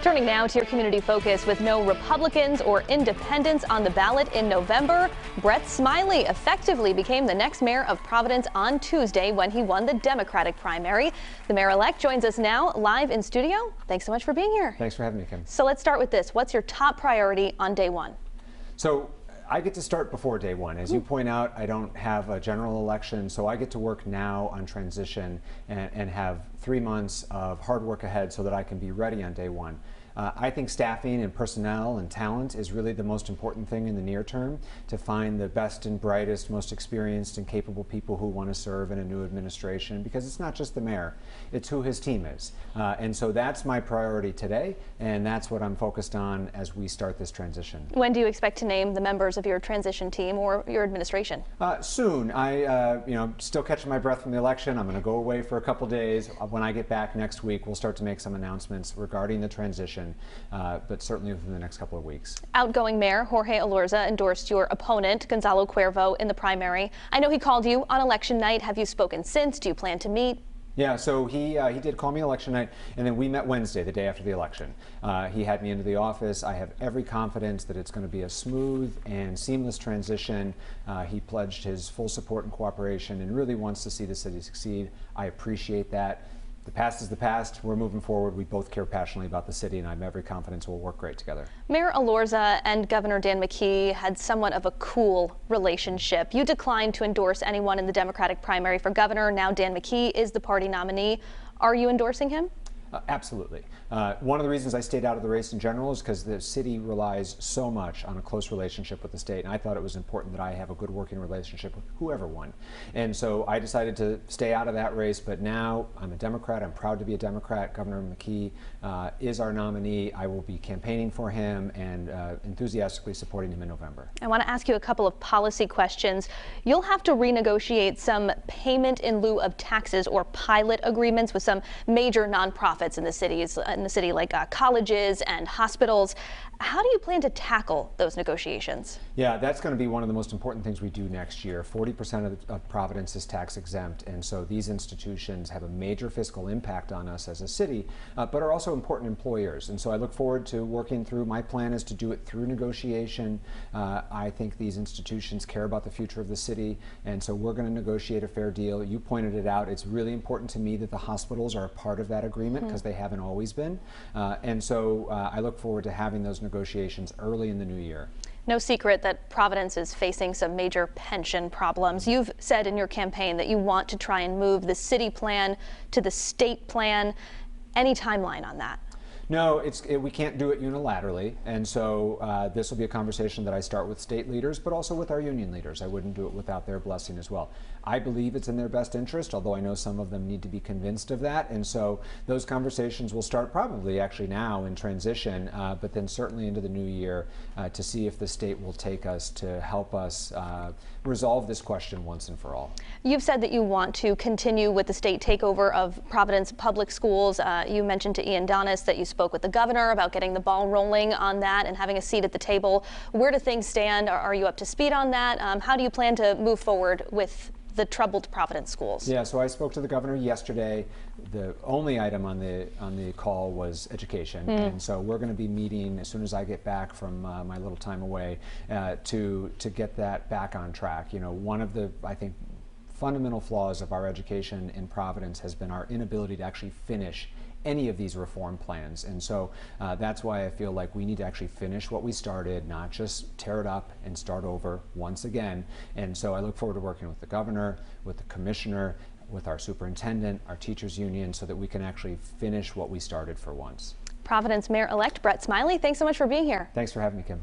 Turning now to your community focus. With no Republicans or independents on the ballot in November, Brett Smiley effectively became the next mayor of Providence on Tuesday when he won the Democratic primary. The mayor-elect joins us now live in studio. Thanks so much for being here. Thanks for having me, Kim. So let's start with this. What's your top priority on day one? So I get to start before day one. As you point out, I don't have a general election, so I get to work now on transition and have 3 months of hard work ahead so that I can be ready on day one. I think staffing and personnel and talent is really the most important thing in the near term, to find the best and brightest, most experienced and capable people who want to serve in a new administration, because it's not just the mayor, it's who his team is. And so that's my priority today, and that's what I'm focused on as we start this transition. When do you expect to name the members of your transition team or your administration? Soon. I'm still catching my breath from the election. I'm going to go away for a couple days. When I get back next week, we'll start to make some announcements regarding the transition. But certainly within the next couple of weeks. Outgoing Mayor Jorge Elorza endorsed your opponent, Gonzalo Cuervo, in the primary. I know he called you on election night. Have you spoken since? Do you plan to meet? Yeah, so he did call me election night, and then we met Wednesday, the day after the election. He had me into the office. I have every confidence that it's going to be a smooth and seamless transition. He pledged his full support and cooperation and really wants to see the city succeed. I appreciate that. The past is the past. We're moving forward. We both care passionately about the city, and I have every confidence we'll work great together. Mayor Elorza and Governor Dan McKee had somewhat of a cool relationship. You declined to endorse anyone in the Democratic primary for governor. Now Dan McKee is the party nominee. Are you endorsing him? Absolutely. One of the reasons I stayed out of the race in general is because the city relies so much on a close relationship with the state, and I thought it was important that I have a good working relationship with whoever won. And so I decided to stay out of that race, but now I'm a Democrat. I'm proud to be a Democrat. Governor McKee is our nominee. I will be campaigning for him and enthusiastically supporting him in November. I want to ask you a couple of policy questions. You'll have to renegotiate some payment in lieu of taxes or pilot agreements with some major nonprofits in the city, like colleges and hospitals. How do you plan to tackle those negotiations? Yeah, that's going to be one of the most important things we do next year. 40% of Providence is tax exempt, and so these institutions have a major fiscal impact on us as a city, but are also important employers. And so I look forward to working through. My plan is to do it through negotiation. I think these institutions care about the future of the city, and so we're going to negotiate a fair deal. You pointed it out. It's really important to me that the hospitals are a part of that agreement, because they haven't always been. And so I look forward to having those negotiations early in the new year. No secret that Providence is facing some major pension problems. You've said in your campaign that you want to try and move the city plan to the state plan. Any timeline on that? No, we can't do it unilaterally, and so this will be a conversation that I start with state leaders, but also with our union leaders. I wouldn't do it without their blessing as well. I believe it's in their best interest, although I know some of them need to be convinced of that, and so those conversations will start probably actually now in transition, but then certainly into the new year to see if the state will take us to help us resolve this question once and for all. You've said that you want to continue with the state takeover of Providence public schools. You mentioned to Ian Donis that you spoke with the governor about getting the ball rolling on that and having a seat at the table. Where do things stand? Are you up to speed on that? How do you plan to move forward with the troubled Providence schools? Yeah, so I spoke to the governor yesterday. The only item on the call was education, and so we're going to be meeting as soon as I get back from my little time away to get that back on track. You know, one of the, I think, fundamental flaws of our education in Providence has been our inability to actually finish any of these reform plans, and so that's why I feel like we need to actually finish what we started, not just tear it up and start over once again. And so I look forward to working with the governor, with the commissioner, with our superintendent, our teachers union, so that we can actually finish what we started for once. Providence Mayor-elect Brett Smiley, thanks so much for being here. Thanks for having me, Kim.